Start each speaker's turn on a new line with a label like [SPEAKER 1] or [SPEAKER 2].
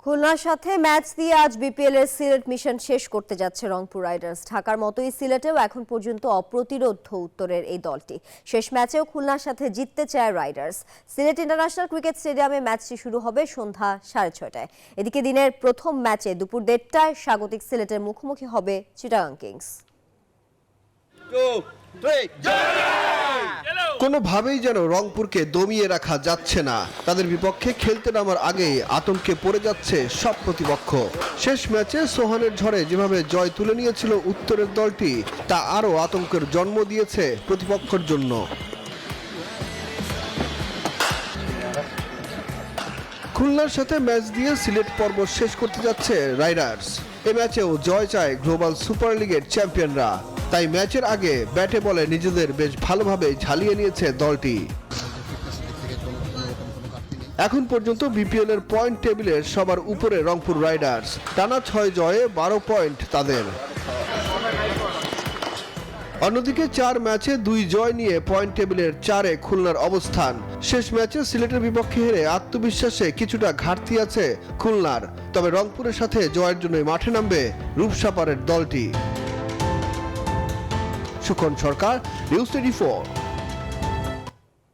[SPEAKER 1] খুলনার সাথে ম্যাচ দিয়ে আজ বিপিএল এর সিলেট মিশন শেষ করতে যাচ্ছে রংপুর রাইডার্স। ঢাকার মতোই সিলেটেও এখন পর্যন্ত অপ্রতিরোধ উত্তরের এই দলটি। শেষ ম্যাচেও খুলনার সাথে জিততে চায় রাইডার্স। সিলেট ইন্টারন্যাশনাল ক্রিকেট স্টেডিয়ামে ম্যাচটি শুরু হবে সন্ধ্যা 6:30টায়। এদিকে দিনের প্রথম ম্যাচে দুপুর 1:30টায় স্বাগতিক সিলেটের মুখোমুখি হবে চিটাগাং কিংস।
[SPEAKER 2] কোনোভাবেই যেন রংপুরকে দমিয়ে রাখা যাচ্ছে না। তাদের বিপক্ষে খেলতে নামার আগেই আতঙ্কে পড়ে যাচ্ছে সব প্রতিপক্ষ। শেষ ম্যাচে সোহানের ঝড়ে যেভাবে জয় তুলে নিয়েছিল উত্তরের দলটি, তা আরও আতঙ্কের জন্ম দিয়েছে প্রতিপক্ষের জন্য। খুলনার সাথে ম্যাচ দিয়ে সিলেট পর্ব শেষ করতে যাচ্ছে রাইডার্স। এ ম্যাচেও জয় চায় গ্লোবাল সুপার লিগের চ্যাম্পিয়নরা। তাই ম্যাচের আগে ব্যাটে বলে নিজেদের বেশ ভালোভাবে ঝালিয়ে নিয়েছে দলটি। এখন পর্যন্ত বিপিএল এর পয়েন্ট টেবিলের সবার উপরে রংপুর রাইডার্স। টানা 6 জয়ে 12 পয়েন্ট তাদের। অন্যদিকে 4 ম্যাচে 2 জয় নিয়ে পয়েন্ট টেবিলের 4-এ খুলনার অবস্থান। শেষ ম্যাচে সিলেটের বিপক্ষে হেরে আত্মবিশ্বাসে কিছুটা ঘাটতি আছে খুলনার। তবে রংপুরের সাথে জয়ের জন্যই মাঠে নামবে রূপসাপারের দলটি। সুখন সরকার, নিউজ 24।